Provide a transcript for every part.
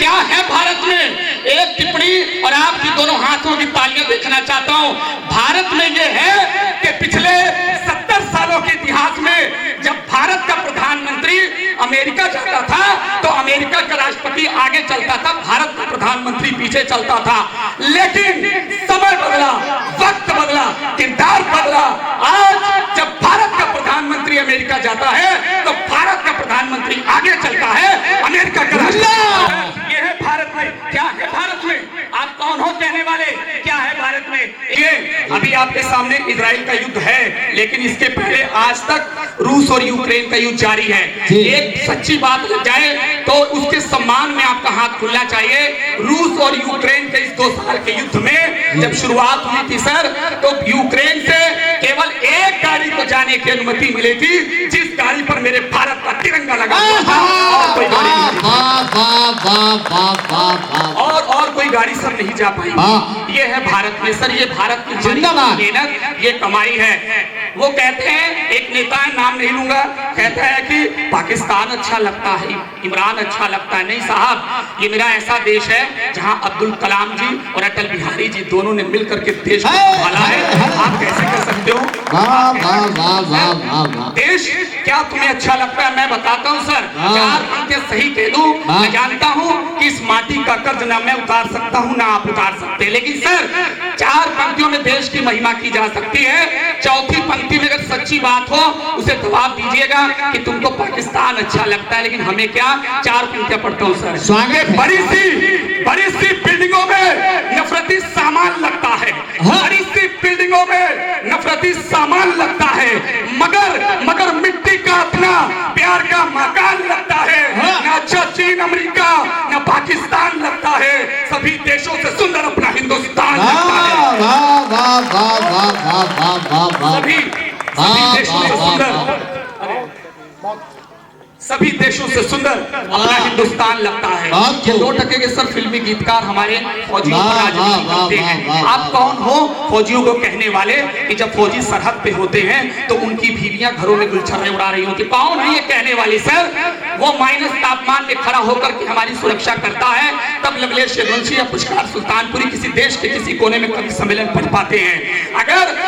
क्या है भारत में, एक टिप्पणी और आपकी दोनों हाथों की तालियां देखना चाहता हूं। भारत में यह है कि पिछले 70 सालों के इतिहास में जब भारत का प्रधानमंत्री अमेरिका जाता था तो अमेरिका का राष्ट्रपति आगे चलता था, भारत का प्रधानमंत्री पीछे चलता था। लेकिन समय बदला, वक्त बदला, किरदार बदला। आज जब भारत का प्रधानमंत्री अमेरिका जाता है तो भारत का प्रधानमंत्री आगे चलता है, अमेरिका का राष्ट्रपति। यह है भारत में। क्या है भारत में? आप कौन हो कहने वाले? क्या है भारत में? ये अभी आपके सामने इजराइल का युद्ध है, लेकिन इसके पहले आज तक रूस और यूक्रेन का युद्ध जारी है। एक सच्ची बात लग जाए तो उसके सम्मान में आपका हाथ खुलना चाहिए। रूस और यूक्रेन के इस 2 साल के युद्ध में जब शुरुआत हुई थी सर, तो यूक्रेन से केवल एक गाड़ी को जाने की अनुमति मिली थी, जिस गाड़ी पर मेरे भारत का तिरंगा लगा हुआ था, और कोई गाड़ी और कोई गाड़ी सर नहीं जा पाई। ये है भारत में सर, ये भारत की मेहनत, ये कमाई है। वो कहते हैं, एक नेता है, नाम नहीं लूंगा, कहता है कि पाकिस्तान अच्छा लगता है, इमरान अच्छा लगता है। नहीं साहब, ये मेरा ऐसा देश है जहां अब्दुल कलाम जी और अटल बिहारी जी दोनों ने मिलकर के देश को संभाला है। आप कैसे कर सकते हो? देश क्या तुम्हें अच्छा लगता है? मैं बताता हूं सर, 4 पंक्तियां सही कह दूं। मैं जानता हूं कि इस माटी का कर्ज ना मैं उतार सकता हूं ना आप उतार सकते, लेकिन सर 4 पंक्तियों में देश की महिमा की जा सकती है। चौथी पंक्ति में अगर सच्ची बात हो उसे जवाब दीजिएगा कि तुमको पाकिस्तान अच्छा लगता है, लेकिन हमें क्या। 4 पंक्तियां पढ़ता हूं सर। स्वागत। बड़ी सी बिल्डिंगों में नफरती सामान लगता है, बड़ी सी बिल्डिंगों में नफरती सामान लगता है, मगर मिट्टी का अपना प्यार का मकान लगता है। ना अच्छा चीन अमेरिका ना पाकिस्तान लगता है, सभी देशों से सुंदर अपना हिंदुस्तान लगता है। सभी देशों से सुंदर अपना हिंदुस्तान लगता है। ये 2 टके के सर फिल्मी गीतकार हमारे फौजियों पर राजनीति करते हैं। आप कौन हो फौजियों को कहने वाले कि जब फौजी सरहद पे होते हैं तो उनकी बीवियां घरों में गुलछर्रे उड़ा रही होती? कौन है ये कहने वाले सर? वो माइनस तापमान में खड़ा होकर के हमारी सुरक्षा करता है, तब लवलेश यदुवंशी या पुष्कर सुल्तानपुरी किसी देश के किसी कोने में कभी सम्मेलन पढ़ पाते हैं।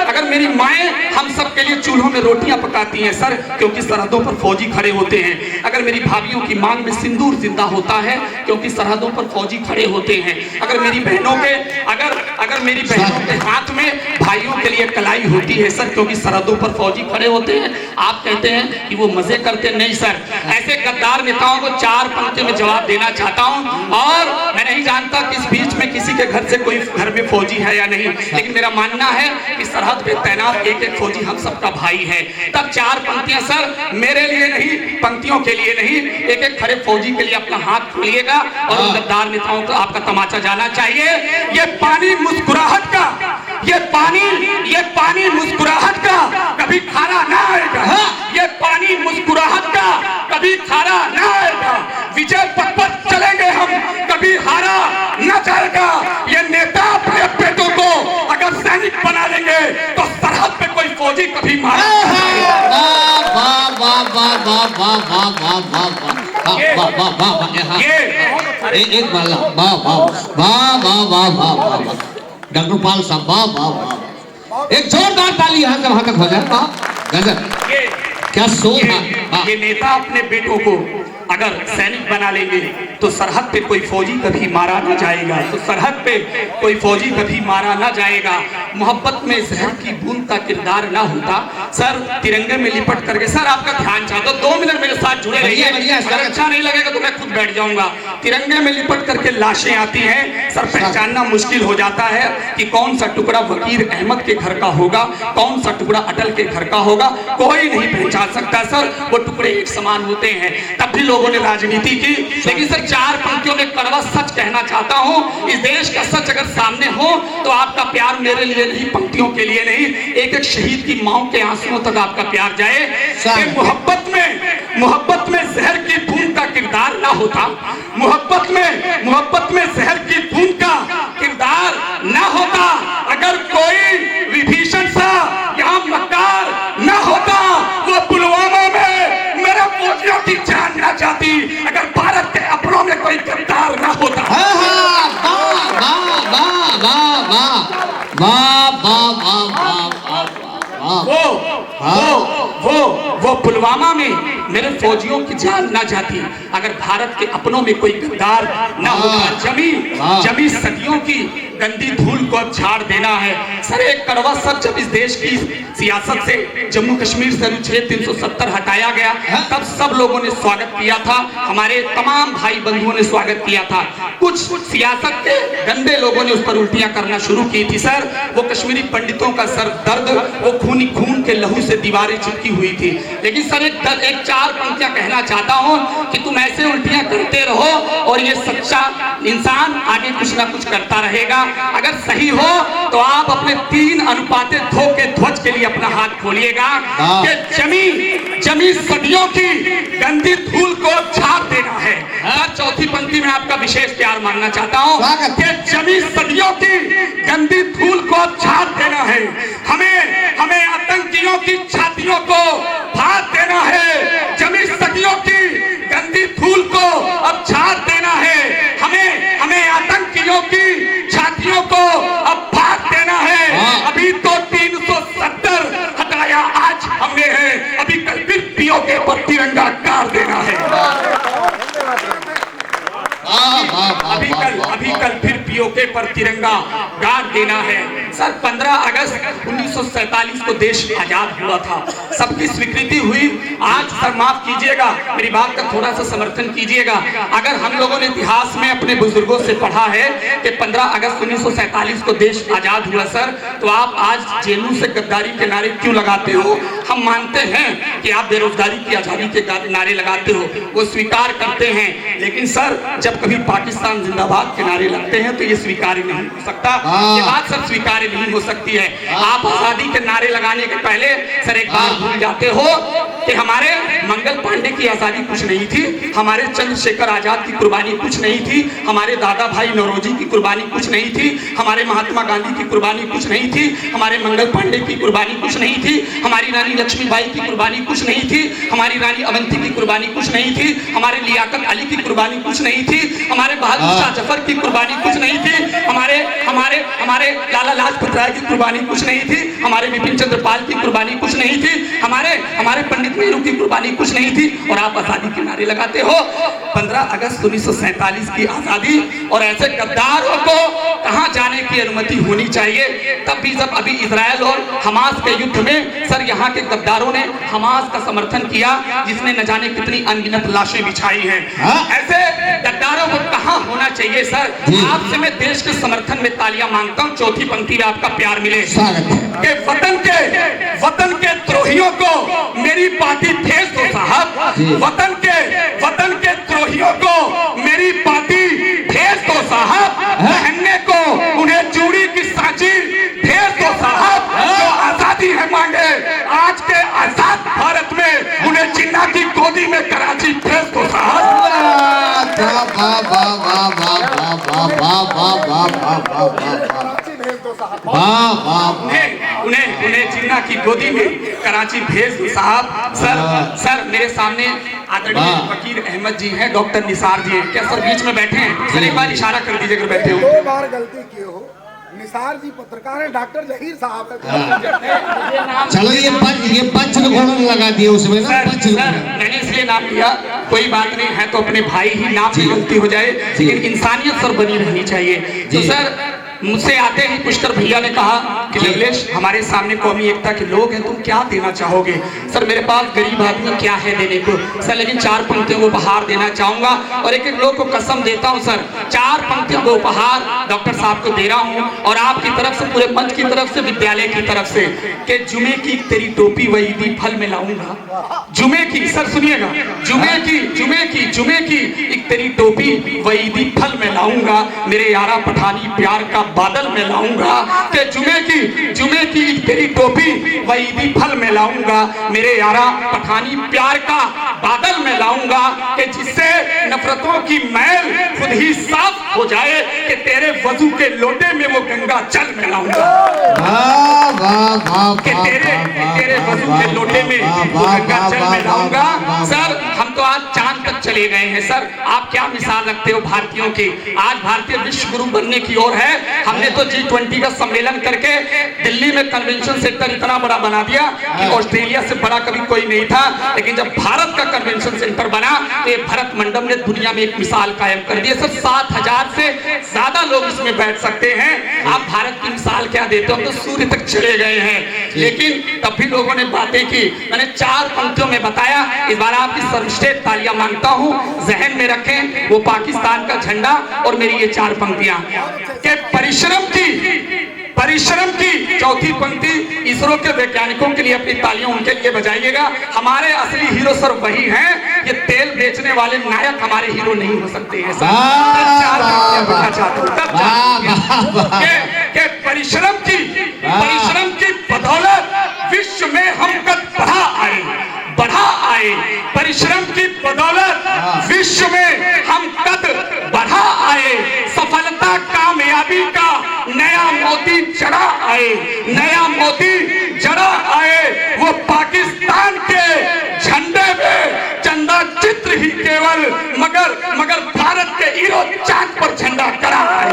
अगर मेरी माएं हम सब के लिए चूल्हों में रोटियां पकाती हैं सर, क्योंकि सरहदों पर फौजी खड़े होते हैं। अगर मेरी भाभियों की मांग में सिंदूर जिंदा होता है, क्योंकि सरहदों पर फौजी खड़े होते हैं। अगर मेरी बहनों के हाथ में भाइयों के लिए कलाई होती है सर, क्योंकि सरहदों पर फौजी खड़े होते हैं। आप कहते हैं कि वो मजे करते, नहीं सर। ऐसे गद्दार नेताओं को 4 पंक्तियों में जवाब देना चाहता हूं। और मैं नहीं जानता कि इस बीच में किसी के घर से कोई घर में फौजी है या नहीं, लेकिन मेरा मानना है कि सरहद पे तैनात एक फौजी हम सबका भाई है। तब 4 पंक्तियां सर मेरे लिए नहीं, पंक्तियों के लिए नहीं, एक खड़े फौजी के लिए अपना हाथ खोलिएगा और उन गद्दार नेताओं को आपका तमाचा जाना चाहिए। ये पानी मुस्कुराहट का, ये पानी मुस्कुराहट का कभी खारा ना आएगा। ये पानी मुस्कुराहट का कभी खारा ना आएगा। विजय पथ पर चलेंगे हम, कभी हारा ना जाएगा। ये नेता अपने बेटों को अगर सैनिक बना लेंगे तो सरहद पे कोई फौजी कभी मारा डॉक्टर पाल साहब, एक जोरदार ताली यहाँ से वहां तक हो जाए। गजब, क्या सोच है। ये नेता अपने बेटों को अगर सैनिक बना लेंगे तो सरहद पे कोई फौजी कभी मारा ना जाएगा, तो सरहद पे कोई फौजी कभी मारा ना जाएगा। मोहब्बत में जहर की बूंद का किरदार ना होता सर, तिरंगे में लिपट करके। सर आपका ध्यान चाहता, 2 मिनट मेरे साथ जुड़े रहिए। अगर अच्छा नहीं लगेगा तो मैं खुद बैठ जाऊंगा। तिरंगे में लिपट करके लाशें आती हैं सर, पहचानना मुश्किल हो जाता है कि कौन सा टुकड़ा वकील अहमद के घर का होगा, कौन सा टुकड़ा अटल के घर का होगा, कोई नहीं पहचान सकता सर। वो टुकड़े एक समान होते हैं। तब भी लोगों ने राजनीति की, लेकिन सर 4 पंक्तियों में कड़वा सच कहना चाहता हूं। इस देश का सच अगर सामने हो तो आपका प्यार मेरे लिए नहीं, पंक्तियों के लिए नहीं, एक शहीद की मां के आंसुओं तक आपका प्यार जाए। मोहब्बत में जहर की बूंद का किरदार ना होता, मोहब्बत में जहर की बूंद का किरदार ना होता। अगर कोई विभीषण सा यहाँ मक्कार ना होता, वो पुलवामा में मेरे फौजियों की जान ना जाती। अगर भारत के अपनों में कोई गद्दार ना होता पुलवामा में मेरे फौजियों की जान ना जाती अगर भारत के अपनों में कोई गद्दार ना होता। जमी सदियों की गंदी धूल को अब झाड़ देना है। सर एक कड़वा सच, जब इस देश की सियासत से जम्मू कश्मीर से अनुच्छेद 370 हटाया गया तब सब लोगों ने स्वागत किया था, हमारे तमाम भाई बंधुओं ने स्वागत किया था। कुछ सियासत के गंदे लोगों ने उस पर उल्टियां करना शुरू की थी। सर वो कश्मीरी पंडितों का सर दर्द, वो खून के लहू से दीवारें चिपकी हुई थी। लेकिन सर एक चार पंक्तियां कहना चाहता हूं कि तुम ऐसे उल्टियां करते रहो और ये सच्चा इंसान आगे कुछ ना कुछ करता रहेगा। अगर सही हो तो आप अपने 3:2 के ध्वज के लिए अपना हाथ खोलिएगा कि जमी सदियों की गंदी धूल को झाड़ देना है। चौथी पंक्ति में आपका विशेष प्यार मांगना चाहता हूं कि जमी सदियों की गंदी धूल को झाड़ देना है। हमें आतंकियों की छातियों को फाड़ देना है। जमी सदियों की गंदी धूल को अब झाड़ देना है। हमें आतंकियों की छातियों को अब फाड़ देना है। अभी तो 370 हटाया आज हमने है, अभी कल फिर पीओके पर तिरंगा गाड़ देना है। अभी कल फिर पीओके पर तिरंगा गाड़ देना है। सर 15 अगस्त 1947 को देश आजाद हुआ था, सबकी स्वीकृति हुई। आज सर माफ कीजिएगा, मेरी बात का थोड़ा सा समर्थन कीजिएगा। अगर हम लोगों ने इतिहास में अपने बुजुर्गों से पढ़ा है कि 15 अगस्त 1947 को देश आजाद हुआ सर, तो आप आज जेएनयू से गद्दारी के नारे क्यों लगाते हो? हम मानते हैं कि आप बेरोजगारी की आजादी के नारे लगाते हो, वो स्वीकार करते हैं। लेकिन सर जब कभी पाकिस्तान जिंदाबाद के नारे लगते हैं तो ये स्वीकार्य नहीं हो सकता। ये बात सर स्वीकार्य नहीं हो सकती है। आप आजादी के नारे लगाने के पहले सर एक बात भूल जाते हो कि हमारे मंगल पांडे की आजादी कुछ नहीं थी, हमारे चंद्रशेखर आजाद की कुर्बानी कुछ नहीं थी, हमारे दादा भाई नौरोजी की कुर्बानी कुछ नहीं थी, हमारे महात्मा गांधी की कुर्बानी कुछ नहीं थी, हमारे मंगल पांडे की कुर्बानी कुछ नहीं थी, हमारी रानी लक्ष्मीबाई की कुर्बानी कुछ नहीं थी, हमारी रानी अवंती की कुर्बानी कुछ नहीं थी, हमारे लियाकत अली की कुर्बानी कुछ नहीं थी, हमारे बहादुर शाह जफर की कुर्बानी कुछ नहीं थी, हमारे लाला लाजपत राय की कुर्बानी कुछ नहीं थी, हमारे विपिन चंद्र पाल की कुर्बानी कुछ नहीं थी, हमारे पंडित नेहरू की कुर्बानी कुछ नहीं थी, और आप आजादी के नारे लगाते हो। 15 अगस्त 1947 की आजादी और ऐसे गद्दारों को कहां जाने की अनुमति होनी चाहिए? तब भी जब अभी इजराइल और हमास के युद्ध में सर यहाँ के गद्दारों ने हमास का समर्थन किया, जिसने न जाने कितनी अनगिनत लाशें बिछाई हैं। ऐसे गद्दारों को कहां होना चाहिए? सर आपसे मैं देश के समर्थन में तालियां मांगता हूं, चौथी पंक्ति में आपका प्यार मिले कि वतन के द्रोहियों को मेरी पार्टी भेज दो साहब। वतन के द्रोहियों को मेरी पार्टी भेज दो साहब। पहनने को उन्हें चूड़ी की सांची भेज दो साहब। जो आजादी है मांगे आज के आजाद भारत में, उन्हें जिन्ना की गोदी में कराची भेज दो साहब। उन्हें जिन्ना की गोदी में कराची भेज दो साहब। सर मेरे सामने आदरणीय वकील अहमद जी हैं, डॉक्टर निसार जी हैं। क्या सर बीच में बैठे हैं? सर एक बार इशारा कर दीजिए अगर बैठे हो। 2 बार गलती किए हो। निसार जी पत्रकार है, डॉक्टर जहीर साहब है। चलो ये पंच लगा दिए उसमें ना। सर मैंने इसलिए नाम लिया, कोई बात नहीं है तो अपने भाई ही नाम की गलती हो जाए, लेकिन इंसानियत सर बनी रहनी चाहिए। तो सर मुझसे आते ही पुष्कर भैया ने कहा कि लवलेश हमारे सामने कौमी एकता के लोग हैं, तुम क्या देना चाहोगे? सर मेरे पास गरीब आदमी क्या है देने को सर, लेकिन 4 पंक्तियों को उपहार देना चाहूंगा और एक लोग को कसम देता हूं सर, 4 पंक्तियों को उपहार डॉक्टर साहब को दे रहा हूं और आपकी तरफ से, पूरे मंच की तरफ से, विद्यालय की तरफ से, कि जुमे की तेरी टोपी वही दी फल में लाऊंगा। जुमे की, सर सुनिएगा, जुमे की एक तेरी टोपी वही दी फल में लाऊंगा, मेरे यारा पठानी प्यार का बादल में लाऊंगा। कि जुमे की तेरी टोपी वही दी फल में लाऊंगा, मेरे यारा पठानी प्यार का बादल में लाऊंगा, कि जिससे नफरतों की मैल खुद ही साफ हो जाए, कि तेरे वजू के लोटे में वो गंगा जल में लाऊंगा। कि तेरे वजू के लोटे में वो गंगा जल में लाऊंगा। सर हम तो आज चांद तक चले गए हैं। सर आप क्या मिसाल रखते हो भारतीयों की? आज भारतीय विश्व गुरु बनने की ओर है। हमने तो G20 का सम्मेलन करके दिल्ली में कन्वेंशन सेंटर इतना बड़ा बना दिया कि ऑस्ट्रेलिया से बड़ा कभी कोई नहीं था, लेकिन जब भारत का कन्वेंशन सेंटर बना तो ये भरत मंडप ने दुनिया में एक मिसाल कायम कर दी। सर 7,000 से ज्यादा लोग इसमें बैठ सकते हैं। आप भारत की मिसाल क्या देते हो? हम तो सूर्य तक चले गए हैं, लेकिन तब भी लोगों ने बातें की। मैंने 4 पंक्तियों में बताया। इस बार आपकी सर्वश्रेष्ठ तालियां मांगता हूं, जहन में रखें वो पाकिस्तान का झंडा और मेरी ये 4 पंक्तियां के परिश्रम की चौथी पंक्ति इसरो के वैज्ञानिकों के लिए अपनी तालियां उनके लिए बजाइएगा। हमारे असली हीरो सर वही हैं। ये तेल बेचने वाले नायक हमारे हीरो नहीं हो सकते हैं सर। परिश्रम की बदौलत विश्व में हम कद बढ़ा आए। परिश्रम की बदौलत विश्व में हम कद बढ़ा आए। सफलता कामयाबी का नया मोती जड़ा आए। वो पाकिस्तान के झंडे में चंदा चित्र ही केवल, मगर भारत के हीरो चांद पर झंडा गड़ा आए।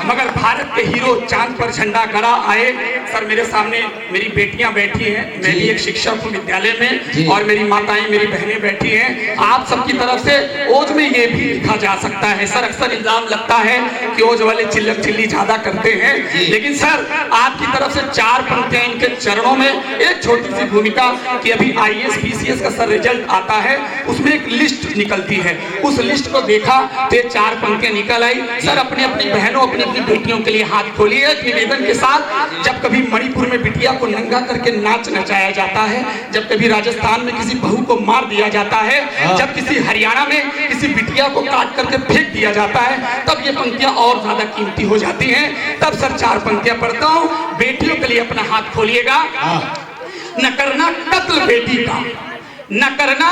मगर भारत के हीरो चांद पर झंडा गड़ा आए। सर मेरे सामने मेरी बेटियां बैठी हैं, मैं भी एक शिक्षक हूँ विद्यालय में, और मेरी माताएं मेरी बहनें बैठी हैं। आप सबकी तरफ से ओज में ये भी लिखा जा सकता है। सर अक्सर इल्जाम लगता है कि ओज वाले चिल्लक चिल्ली ज्यादा करते हैं, लेकिन सर आपकी तरफ से 4 पंक्तियां इनके चरणों में, एक छोटी सी भूमिका कि अभी IAS PCS का सर रिजल्ट आता है, उसमें एक लिस्ट निकलती है। उस लिस्ट को देखा तो 4 पंक्तियां निकल आई। सर अपनी बहनों अपनी बेटियों के लिए हाथ खोलिए एक निवेदन के साथ। जब कभी मणिपुर में बिटिया को नंगा करके नाच नचाया जाता है, जब कभी राजस्थान में किसी बहू को मार दिया जाता है, जब किसी हरियाणा में किसी बिटिया को काट करके फेंक दिया जाता है, तब ये पंक्तियां और ज्यादा कीमती हो जाती हैं। तब सर 4 पंक्तियां पढ़ता हूँ। बेटियों के लिए अपना हाथ खोलिएगा। न करना कत्ल बेटी का, न करना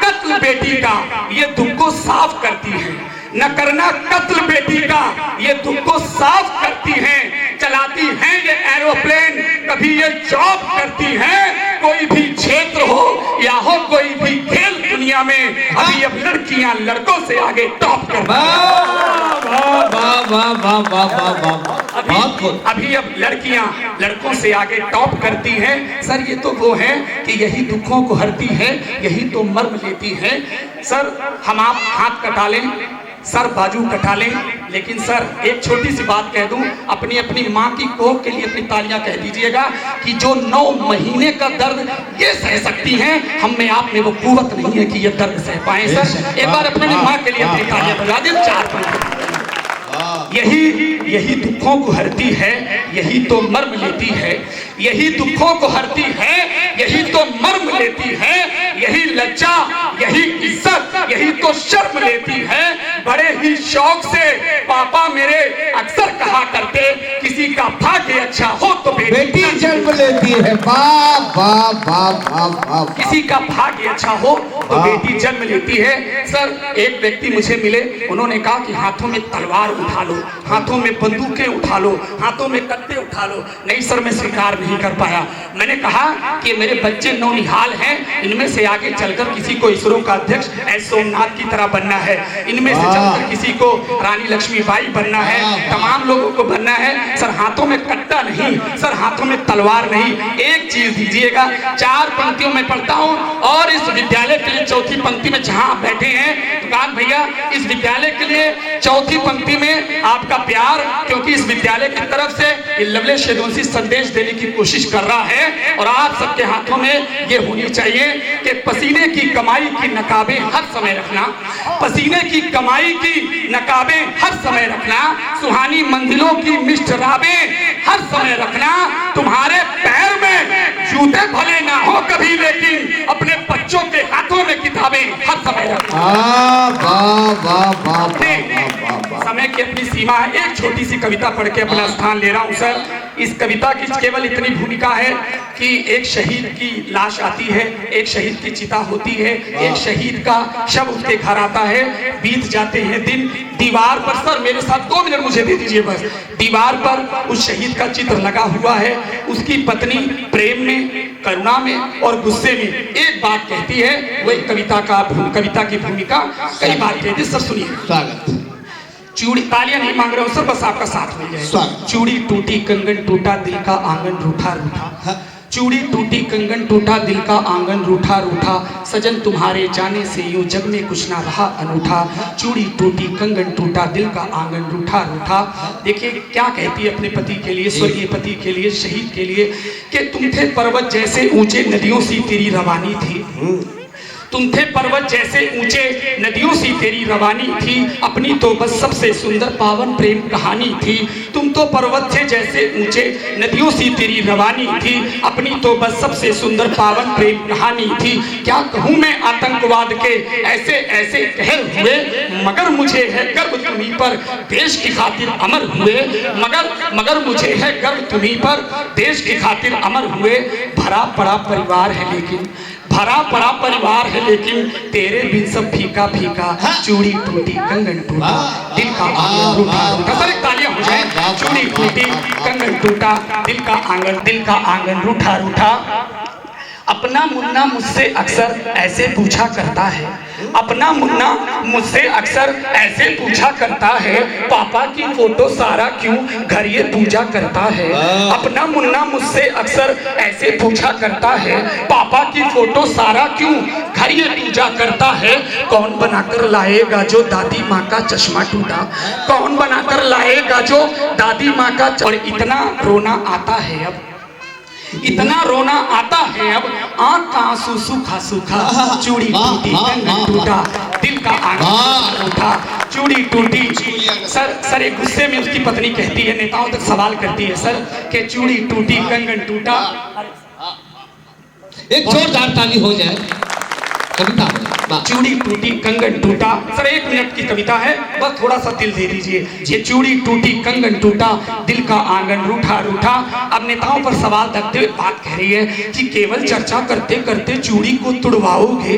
कत्ल बेटी का, ये दुख को साफ करती है। न करना कत्ल बेटी का, ये दुख को साफ करती हैं। चलाती हैं ये एरोप्लेन, कभी ये जॉब करती हैं। कोई भी क्षेत्र हो या हो कोई भी खेल दुनिया में, अभी अब लड़कियां लड़कों से आगे टॉप करती अभी अब लड़कियां लड़कों से आगे टॉप करती हैं। सर ये तो वो है कि यही दुखों को हरती है, यही तो मर्म लेती है। सर हम आप हाथ कटा लें, सर बाजू कटा लें, लेकिन सर एक छोटी सी बात कह दूं, अपनी माँ की कोख के लिए अपनी तालियां कह दीजिएगा कि जो 9 महीने का दर्द ये सह सकती हैं, हम में आप में वो कुव्वत नहीं है कि ये दर्द सह पाए। सर एक बार अपनी माँ के लिए अपनी तालियां बजा दें। 4 पंक्ति यही दुखों को हरती है, यही तो मर्म लेती है। यही दुखों को हरती है, यही तो मर्म लेती है। यही लज्जा, यही इज्जत, यही तो शर्म लेती है। बड़े ही शौक से पापा मेरे अक्सर कहा करते, किसी का भाग्य अच्छा हो तो बेटी जन्म लेती है। किसी का भाग्य अच्छा हो तो बेटी जन्म लेती है। सर एक व्यक्ति मुझे मिले, उन्होंने कहा कि हाथों में तलवार उठा लो, हाथों में बंदूकें उठा लो, हाथों में कत्ते उठा लो। नहीं सर मैं स्वीकार नहीं कर पाया। मैंने कहा कि मेरे बच्चे नौनिहाल हैं, इनमें से आगे चलकर किसी को इसरो का अध्यक्ष एस सोमनाथ की तरह बनना है, इनमें से चलकर किसी को रानी लक्ष्मीबाई बनना है, तमाम लोगों को बनना है। सर हाथों में कट्टा नहीं, सर हाथों में तलवार नहीं, एक चीज दीजिएगा। 4 पंक्तियों में पढ़ता हूँ। और इस विद्यालय के लिए चौथी पंक्ति में जहां आप बैठे हैं, तो कान भैया इस विद्यालय के लिए चौथी पंक्ति में आपका प्यार, क्योंकि इस विद्यालय की तरफ से ये लवलेश यदुवंशी संदेश देने की कोशिश कर रहा है, और आप सबके हाथों में ये होनी चाहिए कि पसीने की कमाई की नकाबें हर समय रखना, पसीने की कमाई की नकाबें हर समय रखना, सुहानी मंजिलों की मिष्ट राबें हर समय रखना। तुम्हारे पैर में जूते भले ना हो कभी, लेकिन अपने बच्चों के हाथों में किताबें हर समय रखना। समय की अपनी सीमा है। एक छोटी सी कविता पढ़ के अपना स्थान ले रहा हूं। सर इस कविता की केवल इतनी भूमिका है कि एक शहीद की लाश आती है, एक शहीद की चिता होती है, एक शहीद का शव उसके घर आता है, बीत जाते हैं दिन, दीवार पर, सर मेरे साथ 2 मिनट मुझे दे दीजिए बस, दीवार पर उस शहीद का चित्र लगा हुआ है, उसकी पत्नी प्रेम में, करुणा में और गुस्से में एक बात कहती है, वही कविता की भूमिका कई बात कहती है। सर सुनिए, स्वागत। चूड़ी, तालियां नहीं मांग रहा हूं सर, बस आपका साथ मिल जाए। चूड़ी टूटी कंगन टूटा, दिल का आंगन रूठा रूठा, चूड़ी टूटी कंगन टूटा, दिल का आंगन रूठा रूठा, सजन तुम्हारे जाने से यूं जग में कुछ ना रहा अनूठा, चूड़ी टूटी कंगन टूटा, दिल का आंगन रूठा रूठा। देखिए क्या कहती है अपने पति के लिए, स्वर्गीय पति के लिए, शहीद के लिए, कि तुम थे पर्वत जैसे ऊंचे, नदियों सी तेरी रवानी थी, तुम थे पर्वत जैसे ऊंचे, नदियों सी तेरी रवानी थी, अपनी तो बस सबसे सुंदर पावन प्रेम कहानी थी, तुम तो पर्वत थे जैसे ऊंचे, नदियों सी तेरी रवानी थी, अपनी तो बस सबसे सुंदर पावन प्रेम कहानी थी। क्या कहूँ मैं आतंकवाद के ऐसे ऐसे कहर हुए, मगर मुझे है गर्व तुम्हीं पर, देश की खातिर अमर हुए, मगर मुझे है गर्व तुम्हीं पर, देश की खातिर अमर हुए। भरा पड़ा परिवार है लेकिन, भरा पड़ा परिवार है लेकिन, तेरे बिन सब फीका फीका, चूड़ी टूटी कंगन टूटा, दिल का आंगन रूठा रूठा। सर एक तालियां हो जाए। चूड़ी टूटी कंगन टूटा, दिल का आंगन रूठा रूठा। अपना मुन्ना मुझसे अक्सर ऐसे पूछा करता है, अपना मुन्ना मुझसे अक्सर ऐसे पूछा करता है, पापा की फोटो सारा क्यों घर ये पूजा करता है। अपना मुन्ना मुझसे अक्सर ऐसे पूछा करता है, पापा की फोटो सारा क्यों घर ये पूजा करता है। कौन बनाकर लाएगा जो दादी माँ का चश्मा टूटा, कौन बनाकर लाएगा जो दादी माँ का। और इतना रोना आता है अब, इतना रोना आता है अब, आँख का आंसू सूखा सूखा, चूड़ी टूटी कंगन टूटा, दिल का आंगन टूटा, चूड़ी टूटी। सर एक गुस्से में उसकी पत्नी कहती है, नेताओं तक सवाल करती है सर, कि चूड़ी टूटी कंगन टूटा। एक जोरदार ताली हो जाए। कविता चूड़ी टूटी कंगन टूटा, सर 1 मिनट की कविता है, बस थोड़ा सा दिल दे दीजिए। ये चूड़ी टूटी कंगन टूटा, दिल का आंगन रूठा रूठा। अब नेताओं पर सवाल रखते हुए बात कह रही है कि केवल चर्चा करते करते चूड़ी को तुड़वाओगे,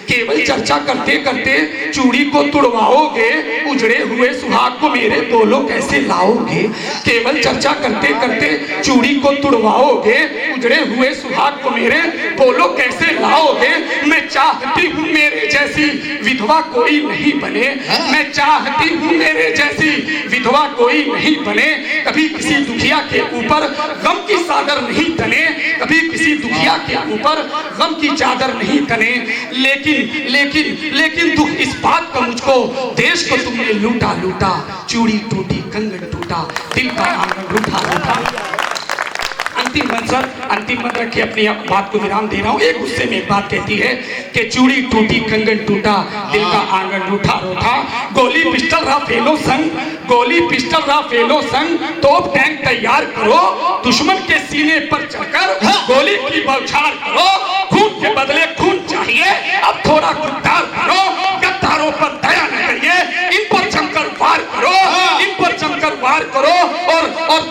केवल चर्चा करते करते चूड़ी को तुड़वाओगे, उजड़े हुए सुहाग को मेरे बोलो कैसे लाओगे। केवल चर्चा करते करते चूड़ी को तुड़वाओगे, उजड़े हुए सुहाग को मेरे बोलो कैसे लाओगे। मैं चाहती हूँ मेरे जैसी विधवा कोई नहीं बने, मैं चाहती हूँ मेरे जैसी विधवा कोई नहीं बने। कभी किसी दुखिया के ऊपर गम की चादर नहीं तने, कभी किसी दुखिया के ऊपर गम की चादर नहीं तने। लेकिन लेकिन लेकिन दुख इस बात का मुझको, देश को तुमने लूटा लूटा, चूड़ी टूटी कंगन टूटा, दिल का आंगन रूठा रूठा। अंतिम मंजर, अंतिम मंजर की अपनी बात को विराम दे रहा हूँ। एक गुस्से में एक बात कहती है कि चूड़ी टूटी कंगन टूटा, दिल का आंगन रूठा रूठा। गोली पिस्टल राफेलो संग, गोली पिस्टल राफेलो संग, तोप टैंक तैयार करो, दुश्मन के सीने पर चढ़कर गोली की बौछार करो। खून के बदले खून चाहिए, अब थोड़ा गुद्दार करो, गद्दारों पर दया न करिए, इन पर जमकर वार करो, इन पर जमकर वार करो। और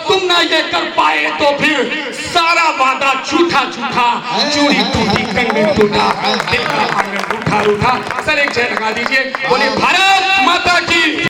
तुम ना ये कर पाए तो फिर सारा वादा झूठा झूठा, चूड़ी टूटी कंगन टूटा, दिल का आंगन रूठा रूठा। सर एक जय लगा दीजिए, बोले भारत माता की।